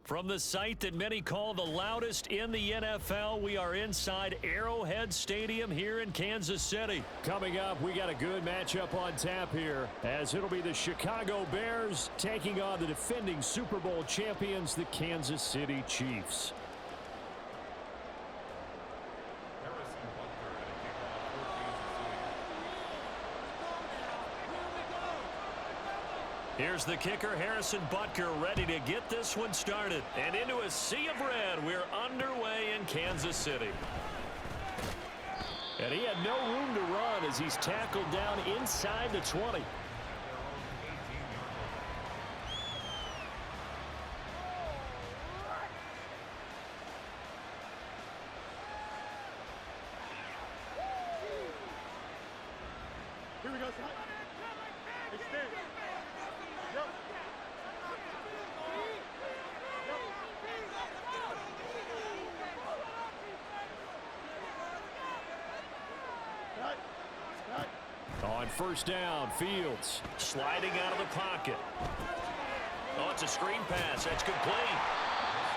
From the site that many call the loudest in the NFL, we are inside Arrowhead Stadium here in Kansas City. Coming up, we got a good matchup on tap here, as it'll be the Chicago Bears taking on the defending Super Bowl champions, the Kansas City Chiefs. Here's the kicker, Harrison Butker, ready to get this one started. And into a sea of red, we're underway in Kansas City. And he had no room to run as he's tackled down inside the 20. Here we go, son. Extend. Yep. On first down, Fields sliding out of the pocket. Oh, it's a screen pass. That's complete.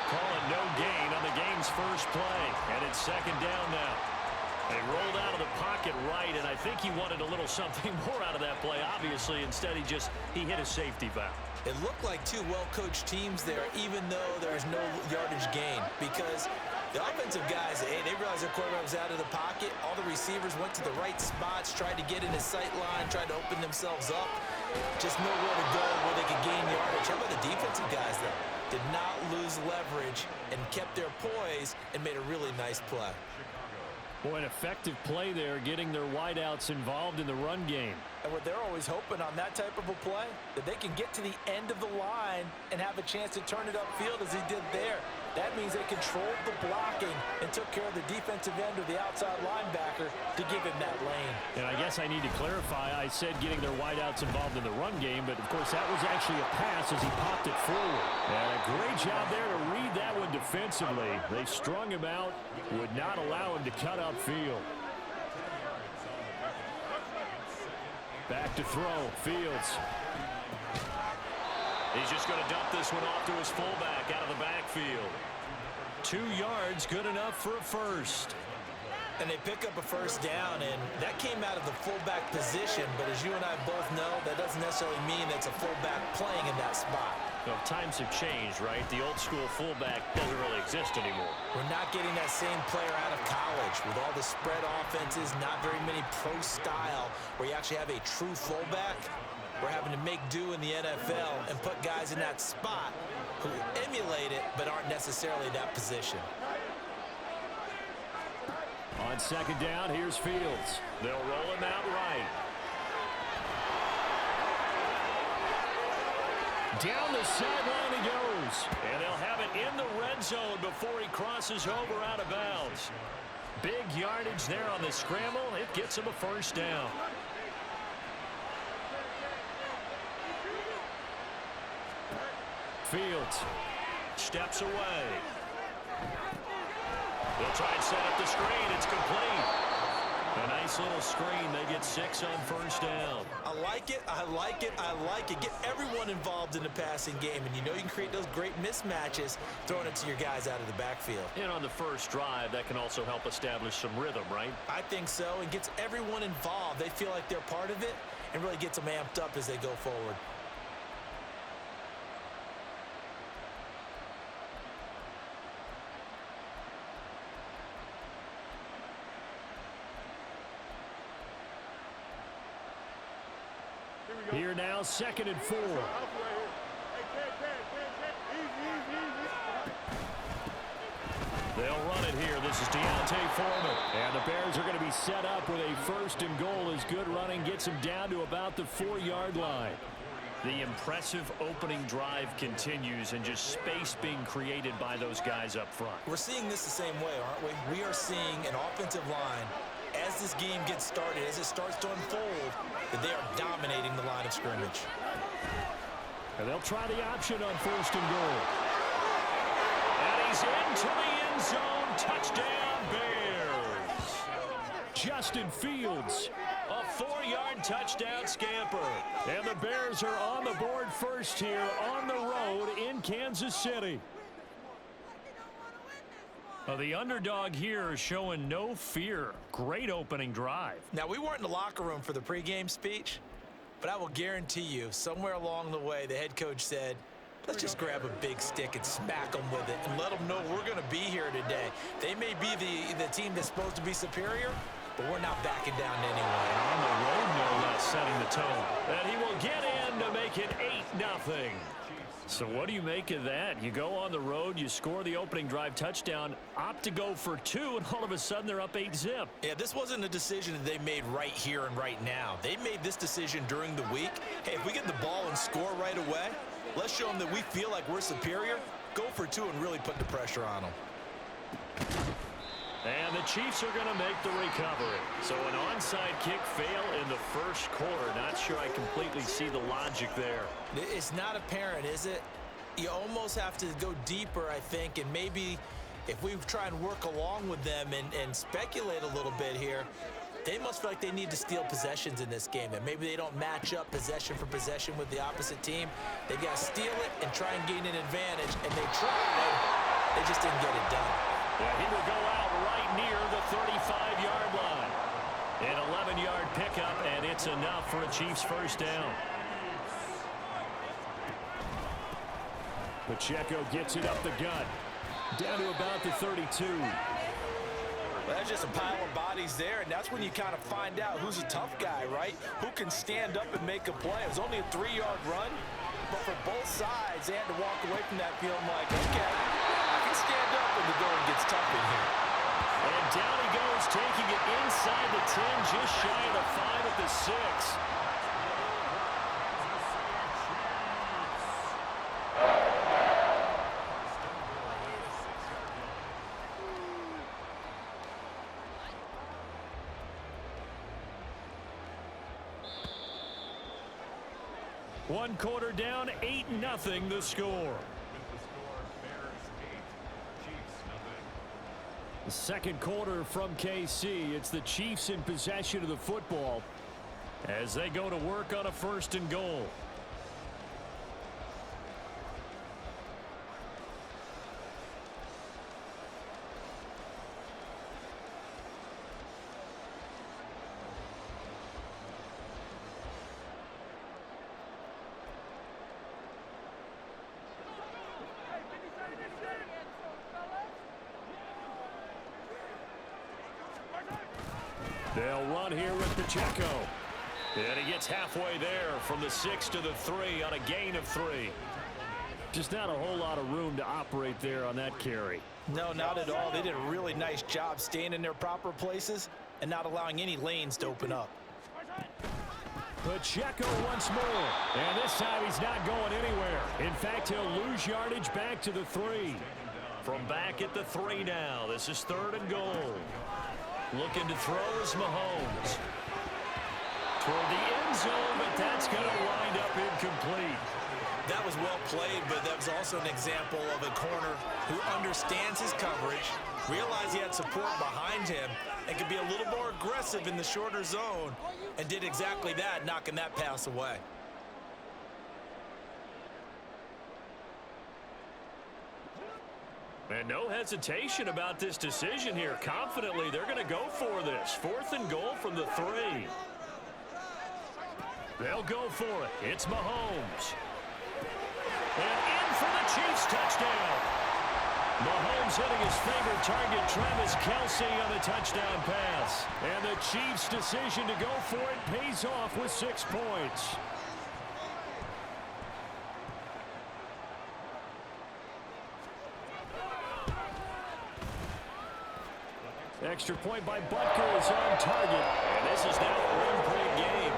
Calling no gain on the game's first play. And it's second down now. They rolled out of the pocket right, and I think he wanted a little something more out of that play, obviously. Instead, he hit a safety valve. It looked like two well-coached teams there, even though there was no yardage gain, because the offensive guys, hey, they realized their quarterback was out of the pocket. All the receivers went to the right spots, tried to get in his sight line, tried to open themselves up. Just nowhere to go where they could gain yardage. How about the defensive guys, though? Did not lose leverage and kept their poise and made a really nice play. Boy, an effective play there, getting their wideouts involved in the run game. And what they're always hoping on that type of a play, that they can get to the end of the line and have a chance to turn it upfield as he did there. That means they controlled the blocking and took care of the defensive end or the outside linebacker to give him that lane. And I guess I need to clarify, I said getting their wideouts involved in the run game, but of course that was actually a pass as he popped it forward. And a great job there to read that one defensively. They strung him out, would not allow him to cut upfield. Back to throw, Fields. He's just going to dump this one off to his fullback out of the backfield. 2 yards, good enough for a first. And they pick up a first down, and that came out of the fullback position. But as you and I both know, that doesn't necessarily mean that's a fullback playing in that spot. Well, times have changed, right? The old school fullback doesn't really exist anymore. We're not getting that same player out of college with all the spread offenses, not very many pro style where you actually have a true fullback. We're having to make do in the NFL and put guys in that spot who emulate it but aren't necessarily that position. On second down, here's Fields. They'll roll him out right. Down the sideline he goes. And they'll have it in the red zone before he crosses over out of bounds. Big yardage there on the scramble. It gets him a first down. Fields steps away. They'll try and set up the screen. It's complete. A nice little screen. They get 6 on first down. I like it. I like it. I like it. Get everyone involved in the passing game. And you know you can create those great mismatches throwing it to your guys out of the backfield. And on the first drive, that can also help establish some rhythm, right? I think so. It gets everyone involved. They feel like they're part of it and really gets them amped up as they go forward. Here now, 2nd and 4. They'll run it here. This is Deontay Foreman. And the Bears are going to be set up with a 1st and goal as good running gets them down to about the 4-yard line. The impressive opening drive continues and just space being created by those guys up front. We're seeing this the same way, aren't we? We are seeing an offensive line, as this game gets started, as it starts to unfold, that they are dominating the line of scrimmage. And they'll try the option on 1st and goal. And he's into the end zone. Touchdown, Bears. Justin Fields, a 4-yard touchdown scamper. And the Bears are on the board first here on the road in Kansas City. Well, the underdog here is showing no fear. Great opening drive. Now, we weren't in the locker room for the pregame speech, but I will guarantee you, somewhere along the way, the head coach said, let's just grab a big stick and smack them with it and let them know we're going to be here today. They may be the team that's supposed to be superior, but we're not backing down to anyone. On the road, no less, setting the tone. And he will get in to make it 8-0. So what do you make of that? You go on the road, you score the opening drive touchdown, opt to go for 2, and all of a sudden they're up 8-zip. Yeah, this wasn't a decision that they made right here and right now. They made this decision during the week. Hey, if we get the ball and score right away, let's show them that we feel like we're superior. Go for 2 and really put the pressure on them. And the Chiefs are going to make the recovery. So an onside kick fail in the first quarter. Not sure I completely see the logic there. It's not apparent, is it? You almost have to go deeper, I think, and maybe if we try and work along with them and speculate a little bit here, they must feel like they need to steal possessions in this game. And maybe they don't match up possession for possession with the opposite team. They've got to steal it and try and gain an advantage. And they tried. They just didn't get it done. Yeah, he will go out right near the 35-yard line. An 11-yard pickup, and it's enough for a Chiefs first down. Pacheco gets it up the gut. Down to about the 32. Well, that's just a pile of bodies there, and that's when you kind of find out who's a tough guy, right? Who can stand up and make a play. It was only a 3-yard run, but for both sides, they had to walk away from that feeling like, okay, I can stand up when the going gets tough in here. And down he goes, taking it inside the 10, just shy of the 5 at the 6. One quarter down, 8-0 the score. The second quarter from KC. It's the Chiefs in possession of the football as they go to work on a 1st and goal. They'll run here with Pacheco. And he gets halfway there from the 6 to the 3 on a gain of 3. Just not a whole lot of room to operate there on that carry. No, not at all. They did a really nice job staying in their proper places and not allowing any lanes to open up. Pacheco once more. And this time he's not going anywhere. In fact, he'll lose yardage back to the 3. From back at the 3 now. This is 3rd and goal. Looking to throw is Mahomes. Toward the end zone, but that's going to wind up incomplete. That was well played, but that was also an example of a corner who understands his coverage, realized he had support behind him, and could be a little more aggressive in the shorter zone, and did exactly that, knocking that pass away. And no hesitation about this decision here. Confidently, they're going to go for this. 4th and goal from the 3. They'll go for it. It's Mahomes. And in for the Chiefs touchdown. Mahomes hitting his favorite target, Travis Kelce, on the touchdown pass. And the Chiefs' decision to go for it pays off with 6 points. Extra point by Butker is on target. And this is now a 1-point game.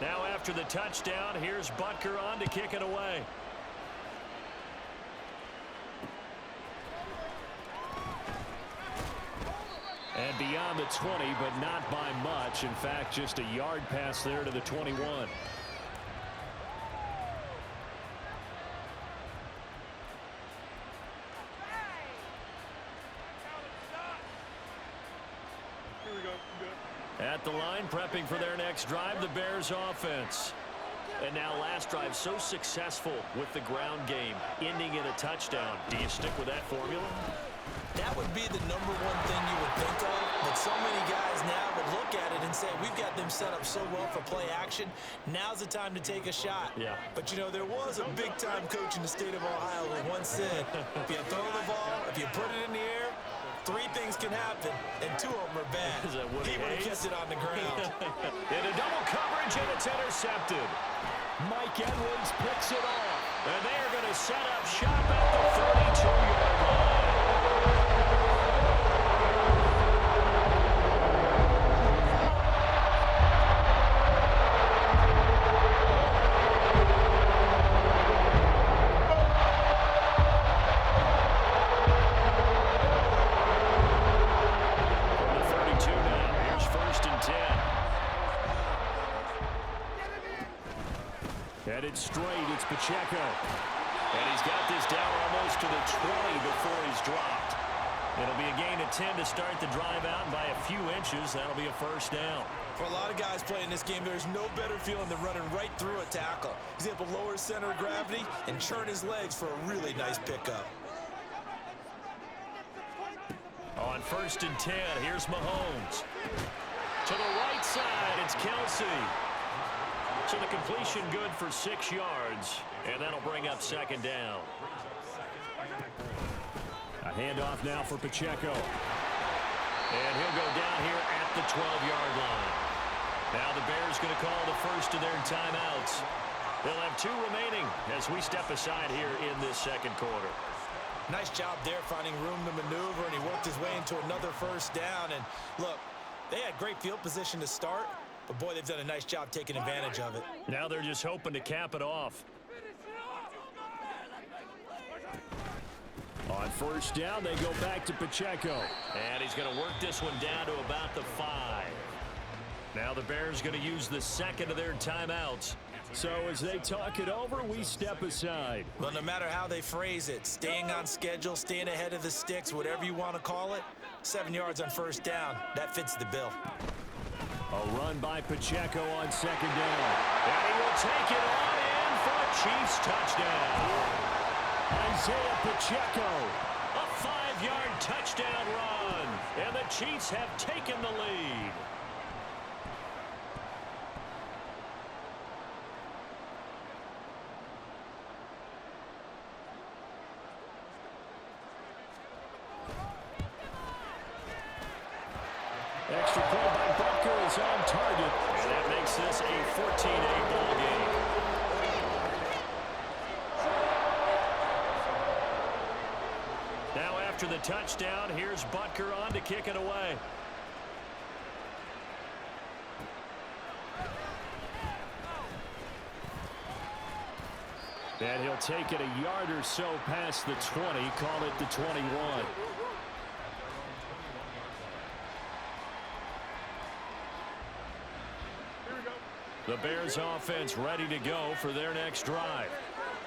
Now after the touchdown, here's Butker on to kick it away. And beyond the 20, but not by much. In fact, just a yard pass there to the 21. At the line, prepping for their next drive, the Bears offense. And now last drive so successful with the ground game, ending in a touchdown. Do you stick with that formula? That would be the number one thing you would think of, but so many guys now would look at it and say, we've got them set up so well for play action, now's the time to take a shot. Yeah. But, you know, there was a big-time coach in the state of Ohio who once said, if you throw the ball, if you put it in the air, 3 things can happen, and 2 of them are bad. Is that Woody He would have Hayes? kept it on the ground. In a double coverage, and it's intercepted. Mike Edwards picks it off. And they are going to set up shop at the 32-yard line. Headed straight, it's Pacheco. And he's got this down almost to the 20 before he's dropped. It'll be a gain of 10 to start the drive out, and by a few inches, that'll be a first down. For a lot of guys playing this game, there's no better feeling than running right through a tackle. He's able to lower his center of gravity and churn his legs for a really nice pickup. On 1st and 10, here's Mahomes. To the right side, it's Kelsey. So the completion good for 6 yards, and that'll bring up 2nd down. A handoff now for Pacheco. And he'll go down here at the 12-yard line. Now the Bears going to call the first of their timeouts. They'll have 2 remaining as we step aside here in this 2nd quarter. Nice job there finding room to maneuver, and he worked his way into another first down. And look, they had great field position to start, but boy, they've done a nice job taking advantage of it. Now they're just hoping to cap it off. On 1st down, they go back to Pacheco. And he's going to work this one down to about the 5. Now the Bears going to use the 2nd of their timeouts. So as they talk it over, we step aside. Well, no matter how they phrase it, staying on schedule, staying ahead of the sticks, whatever you want to call it, 7 yards on 1st down, that fits the bill. A run by Pacheco on 2nd down. And he will take it on in for a Chiefs touchdown. Isaiah Pacheco, a 5-yard touchdown run. And the Chiefs have taken the lead. Extra point by Butker is on target, and that makes this a 14-8 ball game. Now after the touchdown, here's Butker on to kick it away. And he'll take it a yard or so past the 20, call it the 21. The Bears offense ready to go for their next drive.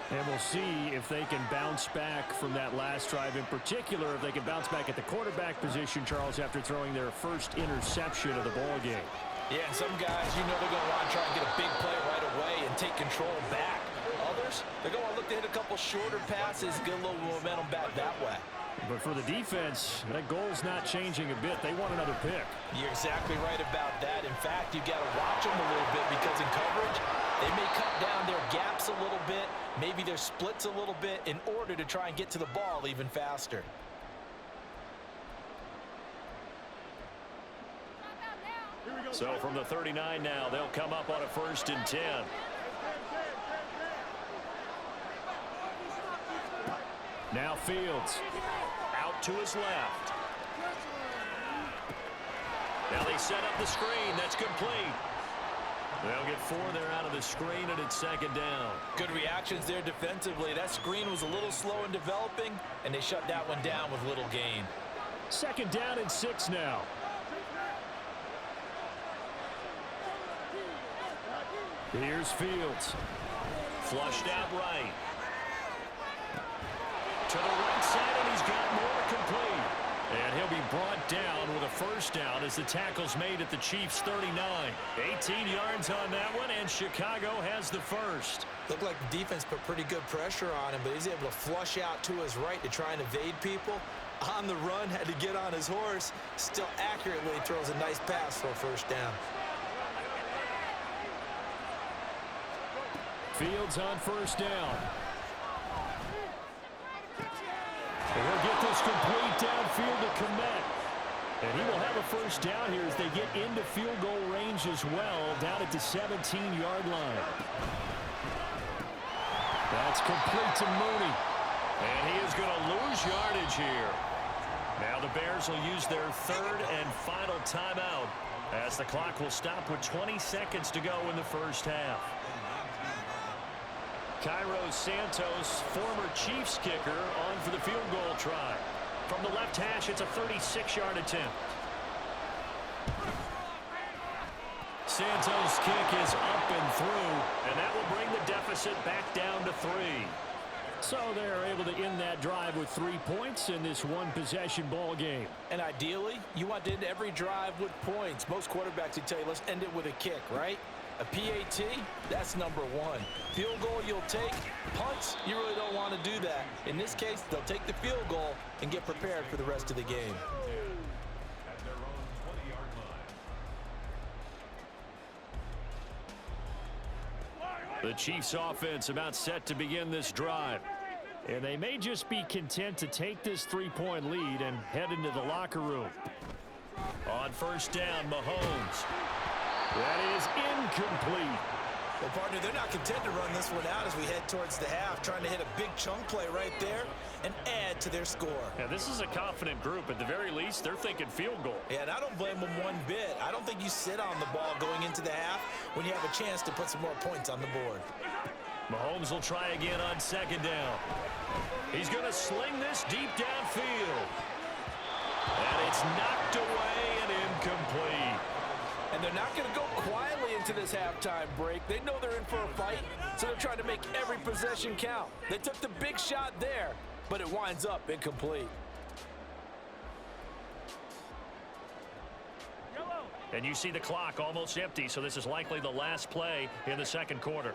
And we'll see if they can bounce back from that last drive. In particular, if they can bounce back at the quarterback position, Charles, after throwing their first interception of the ball game. Yeah, and some guys, you know they're going to want to try and get a big play right away and take control back. Others, they're going to look to hit a couple shorter passes, get a little momentum back that way. But for the defense, that goal's not changing a bit. They want another pick. You're exactly right about that. In fact, you've got to watch them a little bit because in coverage, they may cut down their gaps a little bit, maybe their splits a little bit in order to try and get to the ball even faster. So from the 39 now, they'll come up on a 1st and 10. Now Fields out to his left. Now they set up the screen. That's complete. They'll get 4 there out of the screen, and it's 2nd down. Good reactions there defensively. That screen was a little slow in developing, and they shut that one down with little gain. 2nd down and 6 now. Here's Fields. Flushed out right. To the right side, and he's got more complete. And he'll be brought down with a 1st first down as the tackle's made at the Chiefs' 39. 18 yards on that one, and Chicago has the first. Looked like the defense put pretty good pressure on him, but he's able to flush out to his right to try and evade people. On the run, had to get on his horse. Still accurately throws a nice pass for a first down. Fields on first down. We'll get this complete downfield to Komet. And he will have a first down here as they get into field goal range as well, down at the 17-yard line. That's complete to Mooney. And he is going to lose yardage here. Now the Bears will use their third and final timeout as the clock will stop with 20 seconds to go in the first half. Cairo Santos, former Chiefs kicker, on for the field goal try. From the left hash, it's a 36-yard attempt. Santos' kick is up and through, and that will bring the deficit back down to 3. So they're able to end that drive with 3 points in this one-possession ball game. And ideally, you want to end every drive with points. Most quarterbacks would tell you, let's end it with a kick, right? A PAT, that's number 1. Field goal you'll take. Punts, you really don't want to do that. In this case, they'll take the field goal and get prepared for the rest of the game. The Chiefs offense about set to begin this drive. And they may just be content to take this 3-point lead and head into the locker room. On first down, Mahomes. That is incomplete. Well, partner, they're not content to run this one out as we head towards the half, trying to hit a big chunk play right there and add to their score. Yeah, this is a confident group. At the very least, they're thinking field goal. Yeah, and I don't blame them one bit. I don't think you sit on the ball going into the half when you have a chance to put some more points on the board. Mahomes will try again on second down. He's going to sling this deep downfield. And it's knocked away and incomplete. And they're not going to go quietly into this halftime break. They know they're in for a fight, so they're trying to make every possession count. They took the big shot there, but it winds up incomplete. And you see the clock almost empty, so this is likely the last play in the second quarter.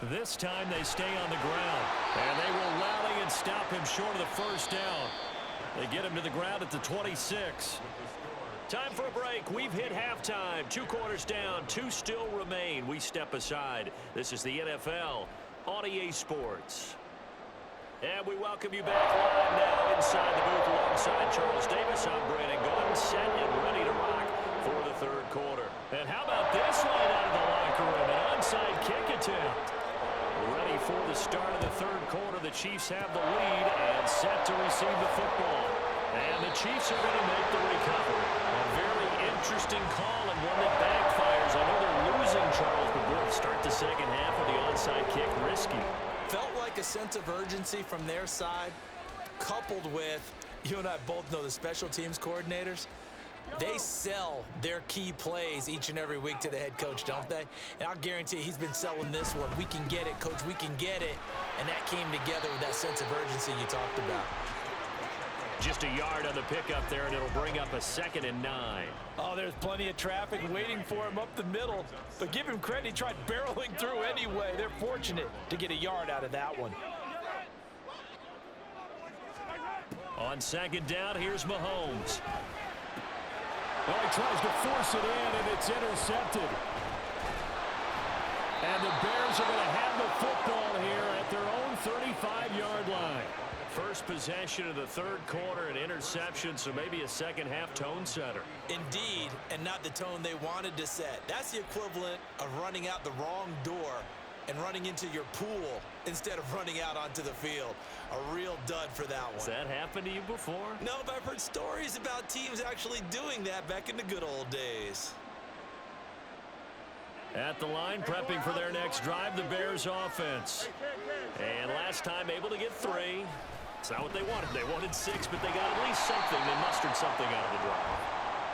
This time they stay on the ground, and they will rally and stop him short of the first down. They get him to the ground at the 26. Time for a break. We've hit halftime. 2 quarters down. 2 still remain. We step aside. This is the NFL on EA Sports. And we welcome you back live now inside the booth alongside Charles Davis. I'm Brandon Gordon, set and ready to rock for the third quarter. And how about this line out of the locker room? An onside kick attempt. Ready for the start of the third quarter. The Chiefs have the lead and set to receive the football. And the Chiefs are going to make the recovery. A very interesting call and one that backfires. I know they're losing, Charles, but boy, start the second half with the onside kick risky. Felt like a sense of urgency from their side, coupled with, you and I both know the special teams coordinators. They sell their key plays each and every week to the head coach, don't they? And I'll guarantee you he's been selling this one. We can get it, coach, we can get it. And that came together with that sense of urgency you talked about. Just a yard on the pickup there, and it'll bring up a 2nd and 9. Oh, there's plenty of traffic waiting for him up the middle. But give him credit, he tried barreling through anyway. They're fortunate to get a yard out of that one. On second down, here's Mahomes. Well, he tries to force it in, and it's intercepted. And the Bears are going to have the football here at their own 35-yard line. First possession of the third quarter, an interception, so maybe a second-half tone setter. Indeed, and not the tone they wanted to set. That's the equivalent of running out the wrong door and running into your pool instead of running out onto the field. A real dud for that one. Has that happened to you before? No, but I've heard stories about teams actually doing that back in the good old days. At the line, prepping for their next drive, the Bears offense. And last time able to get 3. It's not what they wanted. They wanted 6, but they got at least something. They mustered something out of the drive.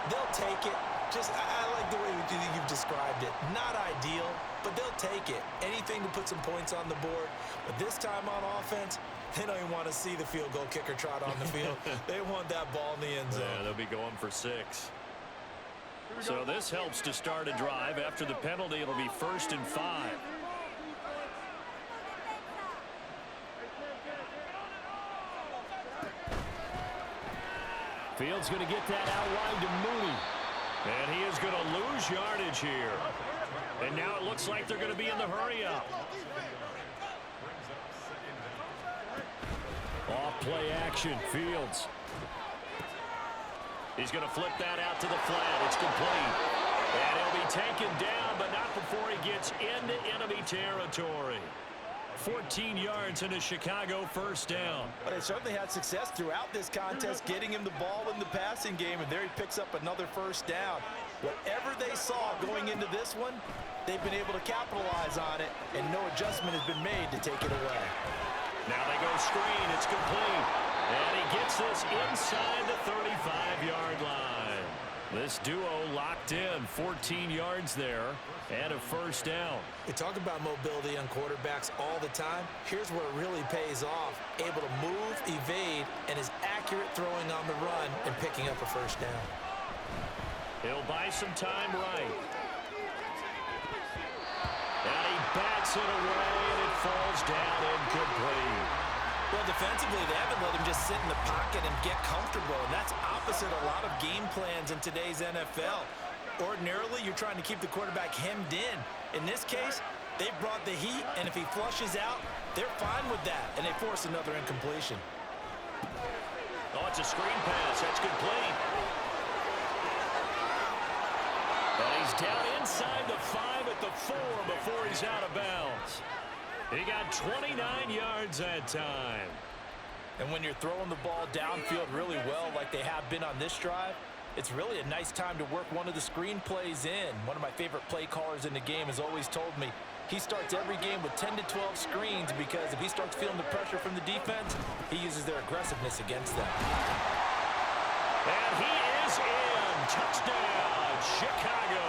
They'll take it. I like the way you've described it. Not ideal, but they'll take it. Anything to put some points on the board. But this time on offense, They don't even want to see the field goal kicker trot on the field. They want that ball in the end zone. Yeah, they'll be going for 6. So this helps to start a drive. After the penalty, it'll be 1st and 5. Fields going to get that out wide to Mooney. And he is going to lose yardage here. And now it looks like they're going to be in the hurry-up. Off play action, Fields. He's going to flip that out to the flat. It's complete. And he'll be taken down, but not before he gets into enemy territory. 14 yards and a Chicago first down. But they certainly had success throughout this contest, getting him the ball in the passing game, and there he picks up another first down. Whatever they saw going into this one, they've been able to capitalize on it, and no adjustment has been made to take it away. Now they go screen. It's complete. And he gets this inside the 35-yard line. This duo locked in, 14 yards there, and a first down. We talk about mobility on quarterbacks all the time. Here's where it really pays off. Able to move, evade, and is accurate throwing on the run and picking up a first down. He'll buy some time right. And he bats it away, and it falls down incomplete. Well, defensively, they haven't let him just sit in the pocket and get comfortable, and that's opposite a lot of game plans in today's NFL. Ordinarily, you're trying to keep the quarterback hemmed in. In this case, they've brought the heat, and if he flushes out, they're fine with that, and they force another incompletion. Oh, it's a screen pass. That's complete. And he's down inside the 5 at the 4 before he's out of bounds. He got 29 yards that time. And when you're throwing the ball downfield really well like they have been on this drive, it's really a nice time to work one of the screen plays in. One of my favorite play callers in the game has always told me he starts every game with 10 to 12 screens because if he starts feeling the pressure from the defense, he uses their aggressiveness against them. And he is in. Touchdown, Chicago.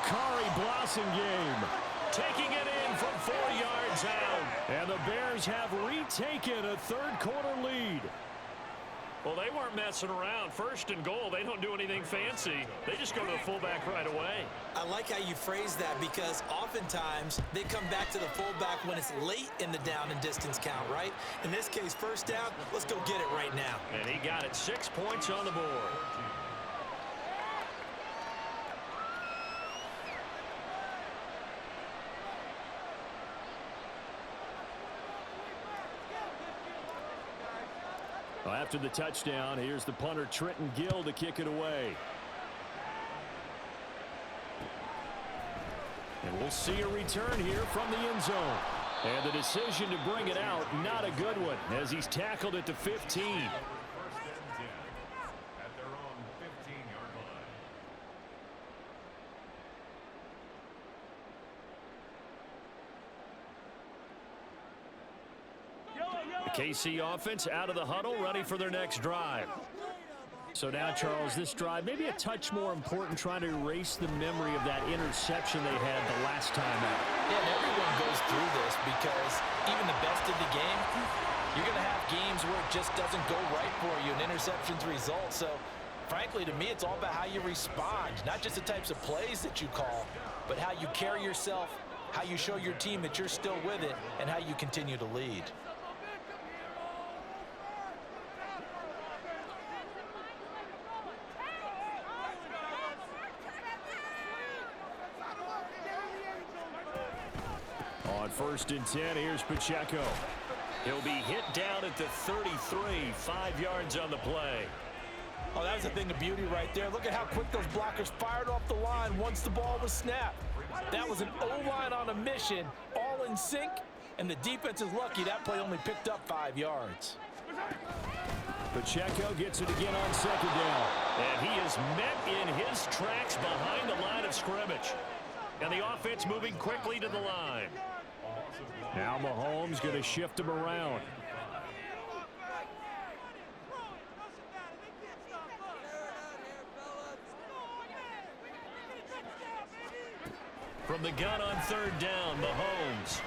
Kari Blossingame taking it in from 4 yards out. And the Bears have retaken a third-quarter lead. Well, they weren't messing around. 1st and goal, they don't do anything fancy. They just go to the fullback right away. I like how you phrase that because oftentimes they come back to the fullback when it's late in the down and distance count, right? In this case, first down, let's go get it right now. And he got it. 6 points on the board. Well, after the touchdown, here's the punter, Trenton Gill, to kick it away. And we'll see a return here from the end zone. And the decision to bring it out, not a good one, as he's tackled at the 15. KC offense out of the huddle, ready for their next drive. So now, Charles, this drive maybe a touch more important, trying to erase the memory of that interception they had the last time out. Yeah, and everyone goes through this because even the best in the game, you're going to have games where it just doesn't go right for you, and interceptions result. So, frankly, to me, it's all about how you respond, not just the types of plays that you call, but how you carry yourself, how you show your team that you're still with it, and how you continue to lead. On 1st and 10, here's Pacheco. He'll be hit down at the 33, 5 yards on the play. Oh, that was a thing of beauty right there. Look at how quick those blockers fired off the line once the ball was snapped. That was an O-line on a mission, all in sync, and the defense is lucky that play only picked up 5 yards. Pacheco gets it again on 2nd down. And he is met in his tracks behind the line of scrimmage. And the offense moving quickly to the line. Now Mahomes going to shift him around. From the gun on 3rd down, Mahomes.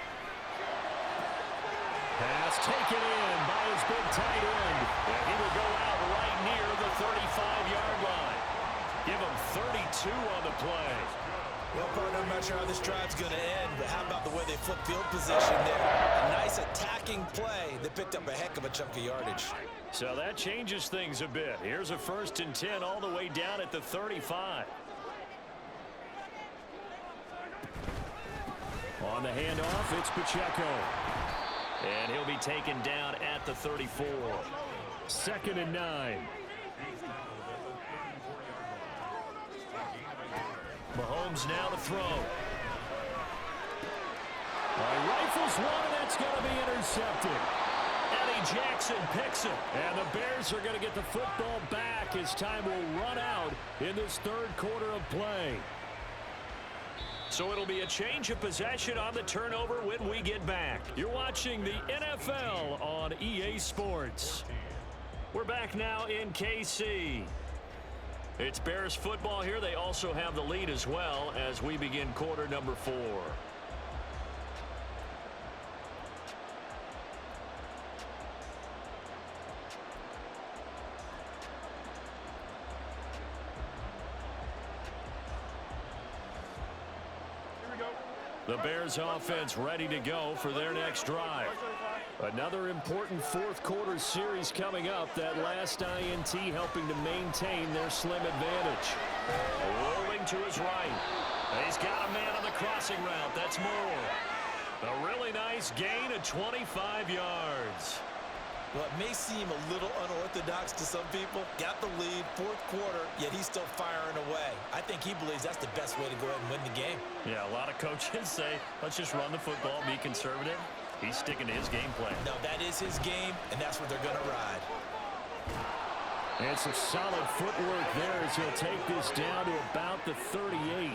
Pass taken in by his big tight end. And he will go out right near the 35-yard line. Give him 32 on the play. Well, partner, I'm not sure how this drive's going to end, but how about the way they flip field position there? A nice attacking play that picked up a heck of a chunk of yardage. So that changes things a bit. Here's a 1st and 10 all the way down at the 35. On the handoff, it's Pacheco. And he'll be taken down at the 34. 2nd and 9. Mahomes now to throw. Rifles one, and that's going to be intercepted. Eddie Jackson picks it. And the Bears are going to get the football back as time will run out in this 3rd quarter of play. So it'll be a change of possession on the turnover when we get back. You're watching the NFL on EA Sports. We're back now in KC. It's Bears football here. They also have the lead as well as we begin quarter number 4. The Bears offense ready to go for their next drive. Another important 4th quarter series coming up. That last INT helping to maintain their slim advantage. Rolling to his right. He's got a man on the crossing route. That's Moore. A really nice gain of 25 yards. Well, it may seem a little unorthodox to some people. Got the lead, 4th quarter, yet he's still firing away. I think he believes that's the best way to go ahead and win the game. Yeah, a lot of coaches say, let's just run the football, be conservative. He's sticking to his game plan. No, that is his game, and that's what they're going to ride. And some solid footwork there as he'll take this down to about the 38.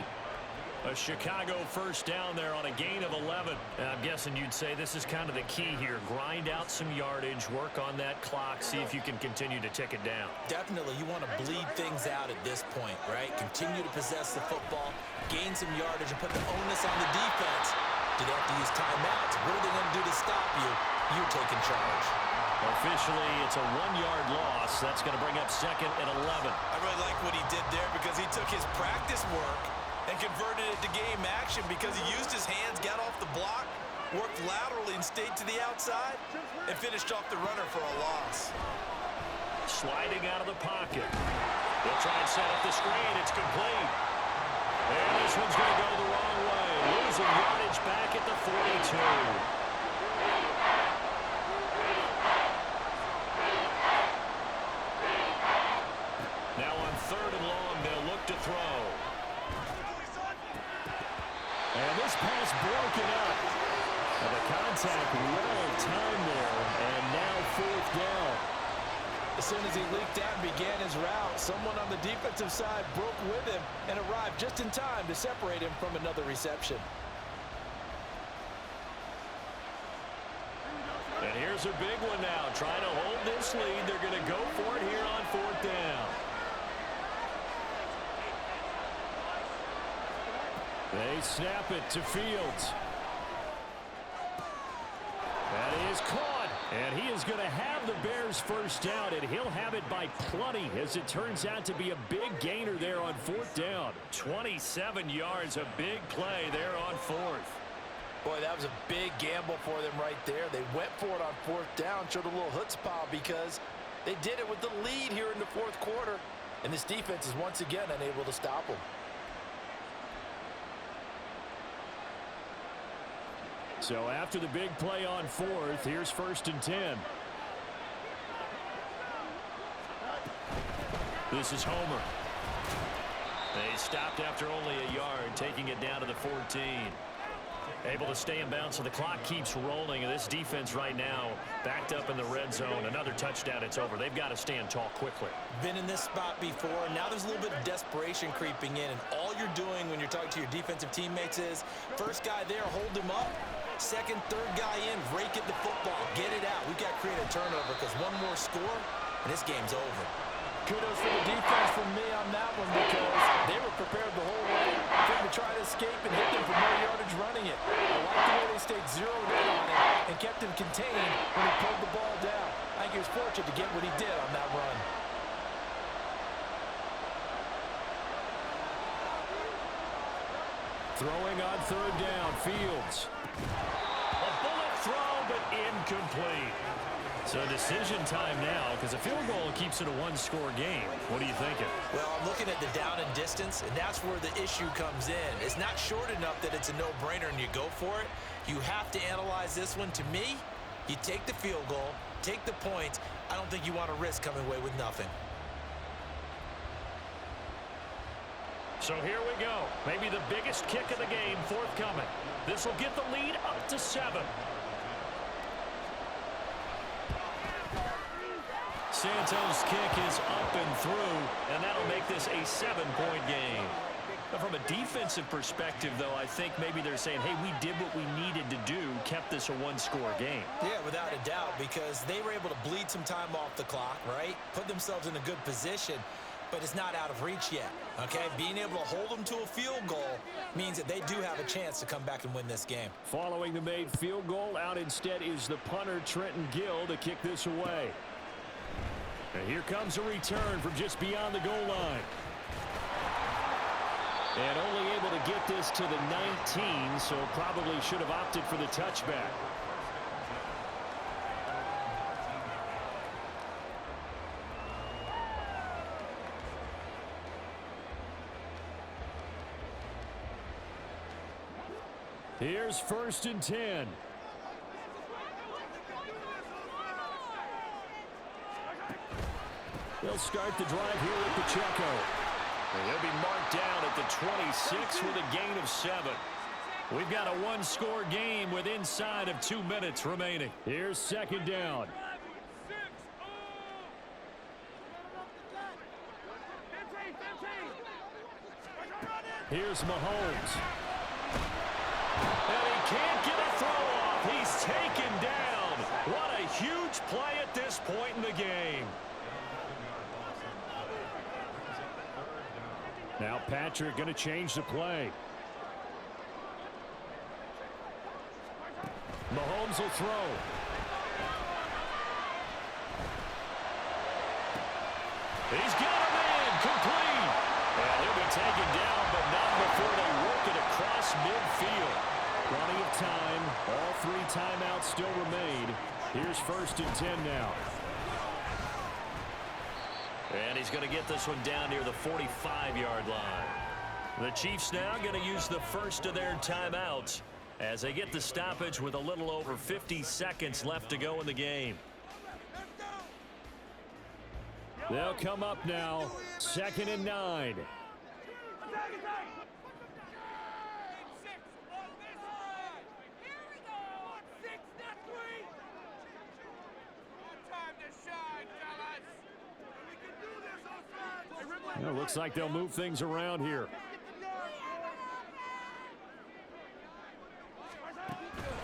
A Chicago 1st down there on a gain of 11. And I'm guessing you'd say this is kind of the key here. Grind out some yardage, work on that clock, see if you can continue to tick it down. Definitely. You want to bleed things out at this point, right? Continue to possess the football, gain some yardage, and put the onus on the defense. Do they have to use timeouts? What are they going to do to stop you? You're taking charge. Officially, it's a 1-yard loss. That's going to bring up 2nd and 11. I really like what he did there because he took his practice work and converted it to game action because he used his hands, got off the block, worked laterally and stayed to the outside, and finished off the runner for a loss. Sliding out of the pocket. They'll try and set up the screen. It's complete. And this one's going to go the wrong way. Losing yardage back at the 42. Now on 3rd and long, they'll look to throw. And this pass broken up. And the contact well timed there. And now 4th down. As soon as he leaked out and began his route, someone on the defensive side broke with him and arrived just in time to separate him from another reception. And here's a big one now. Trying to hold this lead. They're going to go for it here on 4th down. They snap it to Fields. That is caught. And he is going to have the Bears 1st down, and he'll have it by plenty as it turns out to be a big gainer there on 4th down. 27 yards, a big play there on 4th. Boy, that was a big gamble for them right there. They went for it on 4th down, showed a little chutzpah because they did it with the lead here in the 4th quarter. And this defense is once again unable to stop them. So after the big play on 4th, here's 1st and 10. This is Homer. They stopped after only a yard, taking it down to the 14. Able to stay in bounds, so the clock keeps rolling. And this defense right now backed up in the red zone. Another touchdown, it's over. They've got to stand tall quickly. Been in this spot before. Now there's a little bit of desperation creeping in. And all you're doing when you're talking to your defensive teammates is, first guy there, hold him up. Second, third guy in, rake at the football. Get it out. We've got to create a turnover because one more score, and this game's over. kudos for the defense from me on that one because they were prepared the whole way for him to try to escape and hit them for more yardage running it. I like the way they stayed zeroed in on it and kept him contained when he pulled the ball down. I think he was fortunate to get what he did on that run. Throwing on third down, Fields. A bullet throw, but incomplete. So decision time now because a field goal keeps it a one-score game. What are you thinking? Well, I'm looking at the down and distance, and that's where the issue comes in. It's not short enough that it's a no-brainer and you go for it. You have to analyze this one. To me, you take the field goal, take the points. I don't think you want to risk coming away with nothing. So here we go. Maybe the biggest kick of the game forthcoming. This will get the lead up to 7. Santos' kick is up and through, and that'll make this a 7-point game. But from a defensive perspective, though, I think maybe they're saying, hey, we did what we needed to do, kept this a one-score game. Yeah, without a doubt, because they were able to bleed some time off the clock, right? Put themselves in a good position, but it's not out of reach yet, okay? Being able to hold them to a field goal means that they do have a chance to come back and win this game. Following the made field goal, out instead is the punter, Trenton Gill, to kick this away. And here comes a return from just beyond the goal line. And only able to get this to the 19, so probably should have opted for the touchback. Here's 1st and 10. They'll start the drive here with Pacheco. And they'll be marked down at the 26 with a gain of 7. We've got a one-score game with inside of 2 minutes remaining. Here's 2nd down. Here's Mahomes. And he can't get a throw off. He's taken down. What a huge play at this point in the game. Now Patrick going to change the play. Mahomes will throw. He's got him in. Complete. And he'll be taken down, but not before they work it across midfield. Plenty of time. All 3 timeouts still remain. Here's 1st and 10 now. And he's going to get this one down near the 45-yard line. The Chiefs now going to use the first of their timeouts as they get the stoppage with a little over 50 seconds left to go in the game. They'll come up now, 2nd and 9. It looks like they'll move things around here.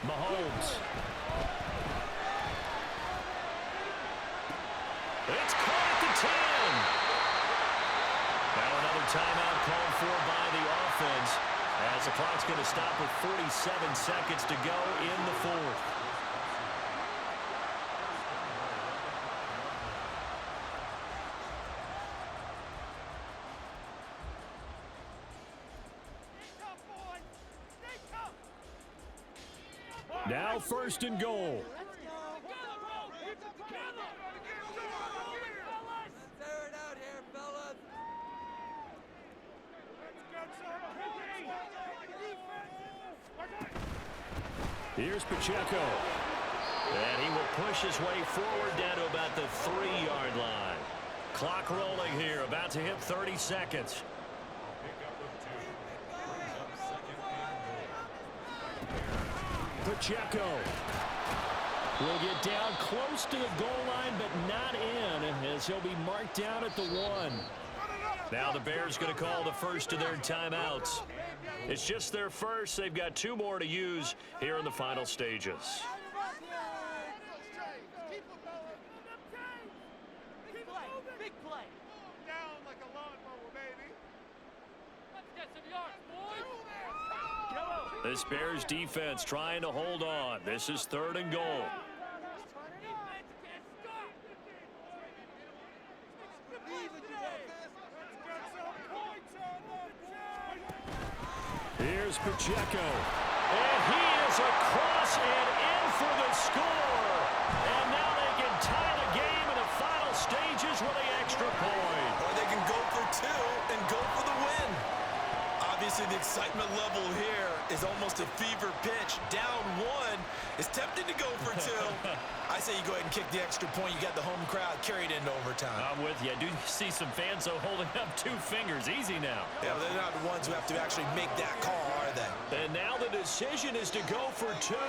Mahomes. It's caught at the 10. Now another timeout called for by the offense as the clock's going to stop with 47 seconds to go in the 4th. Now 1st and goal. Here's Pacheco. And he will push his way forward down to about the 3-yard line. Clock rolling here, about to hit 30 seconds. Pacheco will get down close to the goal line, but not in, as he'll be marked down at the 1. Now the Bears going to call the first of their timeouts. It's just their first. They've got 2 more to use here in the final stages. Big play. like a lawnmower, baby. Let's get some yards, boys. This Bears defense trying to hold on. This is 3rd and goal. Here's Pacheco. And he is across and in for the score. And now they can tie the game in the final stages with the extra point. Or they can go for 2 and go for the win. Obviously, the excitement level here is almost a fever pitch. Down 1 is tempted to go for 2. I say you go ahead and kick the extra point. You got the home crowd carried into overtime. I'm with you. I do see some fans, though, holding up 2 fingers. Easy now. Yeah, they're not the ones who have to actually make that call, are they? And now the decision is to go for 2.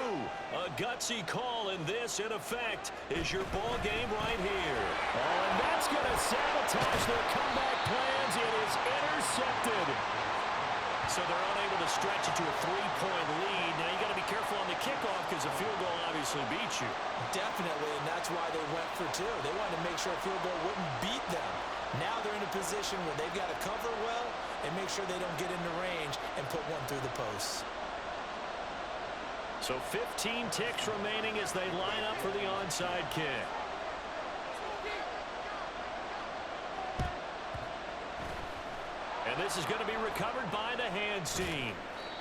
A gutsy call, and this, in effect, is your ball game right here. Oh, and that's going to sabotage their comeback plans. It is intercepted. So they're unable to stretch it to a 3-point lead. Now you got to be careful on the kickoff because a field goal obviously beats you. Definitely, and that's why they went for 2. They wanted to make sure a field goal wouldn't beat them. Now they're in a position where they've got to cover well and make sure they don't get into range and put one through the posts. So 15 ticks remaining as they line up for the onside kick. And this is going to be recovered by the hands team.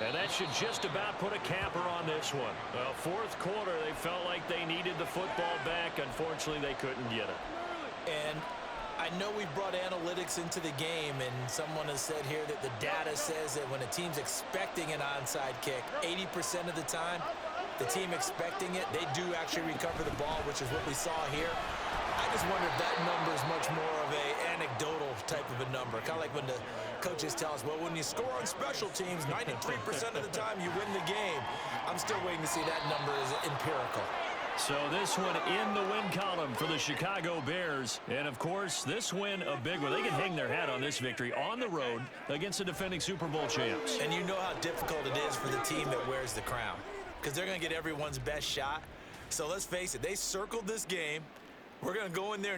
And that should just about put a capper on this one. Well, 4th quarter, they felt like they needed the football back. Unfortunately, they couldn't get it. And I know we've brought analytics into the game, and someone has said here that the data says that when a team's expecting an onside kick, 80% of the time, the team expecting it, they do actually recover the ball, which is what we saw here. I just wonder if that number is much more of a anecdotal type of a number. Kind of like when the coaches tell us, well, when you score on special teams, 93% of the time you win the game. I'm still waiting to see that number is empirical. So this one in the win column for the Chicago Bears. And, of course, this win a big one. They can hang their hat on this victory on the road against the defending Super Bowl champs. And you know how difficult it is for the team that wears the crown because they're going to get everyone's best shot. So let's face it, they circled this game. We're going to go in there